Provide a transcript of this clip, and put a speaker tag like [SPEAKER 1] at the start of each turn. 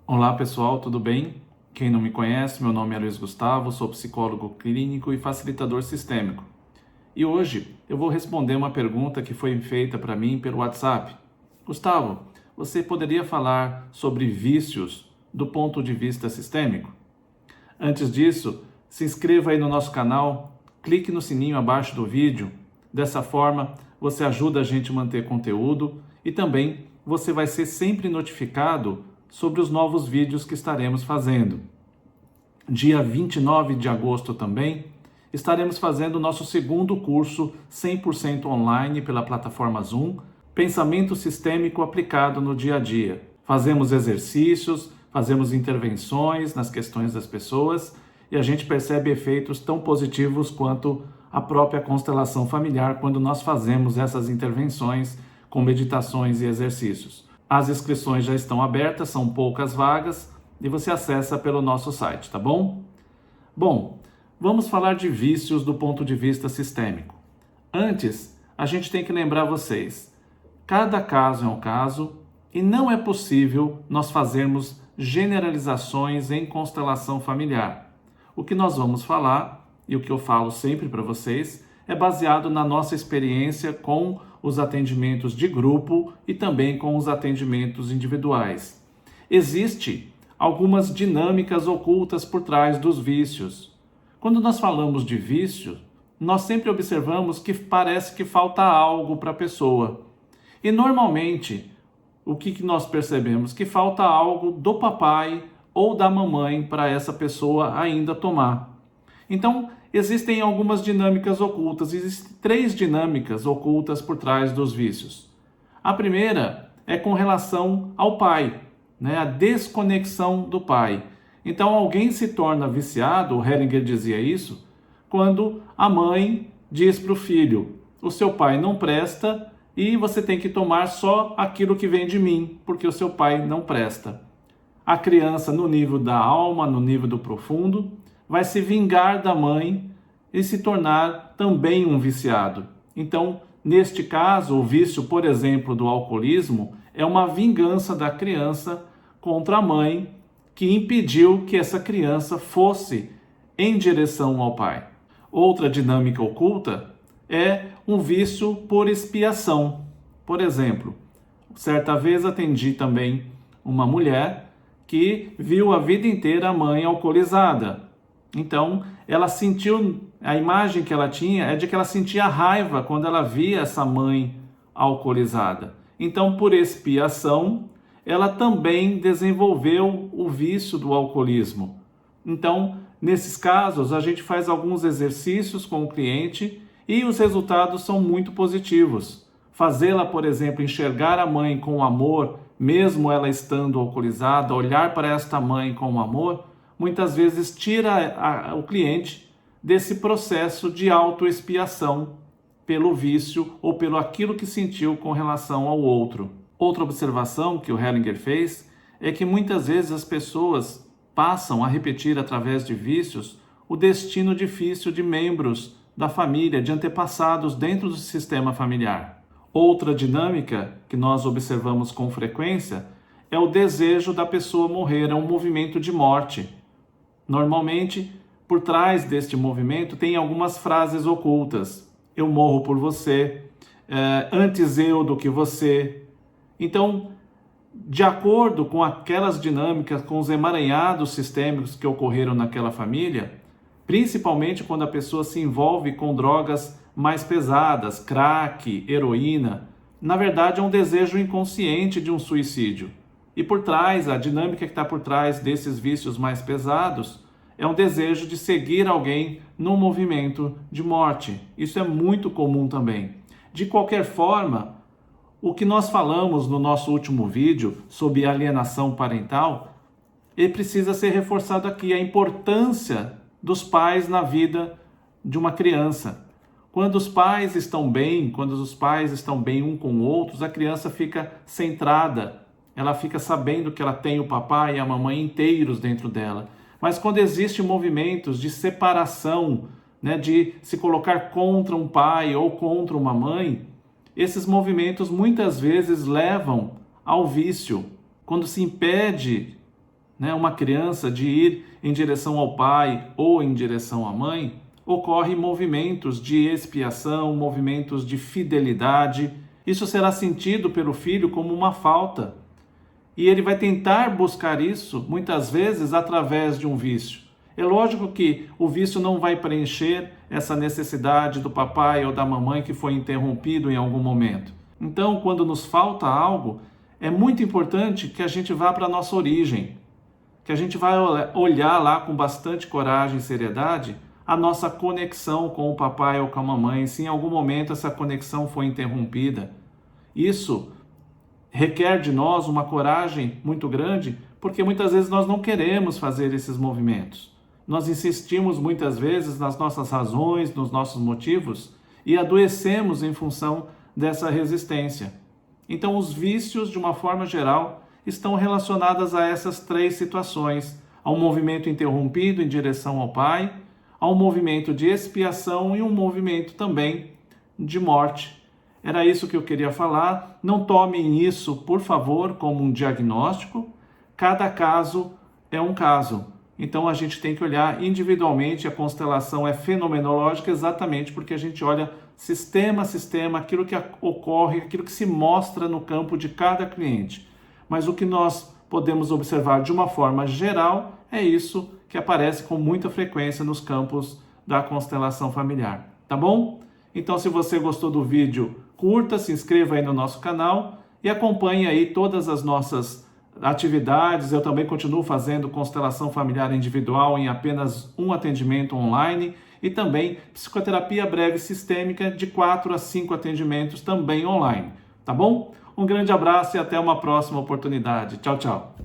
[SPEAKER 1] Olá pessoal, tudo bem? Quem não me conhece, meu nome é Luiz Gustavo, sou psicólogo clínico e facilitador sistêmico. E hoje eu vou responder uma pergunta que foi feita para mim pelo WhatsApp. Gustavo, você poderia falar sobre vícios do ponto de vista sistêmico? Antes disso, se inscreva aí no nosso canal, clique no sininho abaixo do vídeo. Dessa forma, você ajuda a gente a manter conteúdo e também você vai ser sempre notificado sobre os novos vídeos que estaremos fazendo. Dia 29 de agosto também, estaremos fazendo o nosso segundo curso 100% online pela plataforma Zoom, Pensamento Sistêmico Aplicado no Dia a Dia. Fazemos exercícios, fazemos intervenções nas questões das pessoas e a gente percebe efeitos tão positivos quanto a própria constelação familiar quando nós fazemos essas intervenções com meditações e exercícios. As inscrições já estão abertas, são poucas vagas e você acessa pelo nosso site, tá bom? Bom, vamos falar de vícios do ponto de vista sistêmico. Antes, a gente tem que lembrar vocês, cada caso é um caso e não é possível nós fazermos generalizações em constelação familiar. O que nós vamos falar, e o que eu falo sempre para vocês, é baseado na nossa experiência com os atendimentos de grupo e também com os atendimentos individuais. Existem algumas dinâmicas ocultas por trás dos vícios. Quando nós falamos de vício, nós sempre observamos que parece que falta algo para a pessoa. E normalmente, o que nós percebemos? Que falta algo do papai ou da mamãe para essa pessoa ainda tomar. Então, existem algumas dinâmicas ocultas, existem 3 dinâmicas ocultas por trás dos vícios. A primeira é com relação ao pai, né? A desconexão do pai. Então, alguém se torna viciado, o Hellinger dizia isso, quando a mãe diz para o filho: o seu pai não presta e você tem que tomar só aquilo que vem de mim, porque o seu pai não presta. A criança, no nível da alma, no nível do profundo, vai se vingar da mãe e se tornar também um viciado. Então, neste caso, o vício, por exemplo, do alcoolismo, é uma vingança da criança contra a mãe que impediu que essa criança fosse em direção ao pai. Outra dinâmica oculta é um vício por expiação. Por exemplo, certa vez atendi também uma mulher que viu a vida inteira a mãe alcoolizada. Então, ela sentiu, a imagem que ela tinha é de que ela sentia raiva quando ela via essa mãe alcoolizada. Então, por expiação, ela também desenvolveu o vício do alcoolismo. Então, nesses casos, a gente faz alguns exercícios com o cliente e os resultados são muito positivos. Fazê-la, por exemplo, enxergar a mãe com amor, mesmo ela estando alcoolizada, olhar para esta mãe com amor, muitas vezes tira o cliente desse processo de autoexpiação pelo vício ou pelo aquilo que sentiu com relação ao outro. Outra observação que o Hellinger fez é que muitas vezes as pessoas passam a repetir através de vícios o destino difícil de membros da família, de antepassados dentro do sistema familiar. Outra dinâmica que nós observamos com frequência é o desejo da pessoa morrer, é um movimento de morte. Normalmente, por trás deste movimento tem algumas frases ocultas. Eu morro por você, antes eu do que você. Então, de acordo com aquelas dinâmicas, com os emaranhados sistêmicos que ocorreram naquela família, principalmente quando a pessoa se envolve com drogas mais pesadas, crack, heroína, na verdade é um desejo inconsciente de um suicídio. E por trás, a dinâmica que está por trás desses vícios mais pesados é um desejo de seguir alguém num movimento de morte. Isso é muito comum também. De qualquer forma, o que nós falamos no nosso último vídeo sobre alienação parental, ele precisa ser reforçado aqui, a importância dos pais na vida de uma criança. Quando os pais estão bem, quando os pais estão bem um com outros, a criança fica centrada, ela fica sabendo que ela tem o papai e a mamãe inteiros dentro dela. Mas quando existem movimentos de separação, né, de se colocar contra um pai ou contra uma mãe, esses movimentos muitas vezes levam ao vício. Quando se impede né, uma criança de ir em direção ao pai ou em direção à mãe, ocorrem movimentos de expiação, movimentos de fidelidade. Isso será sentido pelo filho como uma falta. E ele vai tentar buscar isso, muitas vezes, através de um vício. É lógico que o vício não vai preencher essa necessidade do papai ou da mamãe que foi interrompido em algum momento. Então, quando nos falta algo, é muito importante que a gente vá para a nossa origem, que a gente vai olhar lá com bastante coragem e seriedade a nossa conexão com o papai ou com a mamãe, se em algum momento essa conexão foi interrompida. Isso requer de nós uma coragem muito grande, porque muitas vezes nós não queremos fazer esses movimentos. Nós insistimos muitas vezes nas nossas razões, nos nossos motivos e adoecemos em função dessa resistência. Então, os vícios, de uma forma geral, estão relacionados a essas três situações: ao movimento interrompido em direção ao pai, ao movimento de expiação e um movimento também de morte. Era isso que eu queria falar. Não tomem isso, por favor, como um diagnóstico. Cada caso é um caso. Então a gente tem que olhar individualmente. A constelação é fenomenológica exatamente porque a gente olha sistema a sistema, aquilo que ocorre, aquilo que se mostra no campo de cada cliente. Mas o que nós podemos observar de uma forma geral é isso que aparece com muita frequência nos campos da constelação familiar. Tá bom? Então, se você gostou do vídeo, curta, se inscreva aí no nosso canal e acompanhe aí todas as nossas atividades. Eu também continuo fazendo constelação familiar individual em apenas um atendimento online e também psicoterapia breve sistêmica de 4 a 5 atendimentos também online. Tá bom? Um grande abraço e até uma próxima oportunidade. Tchau, tchau.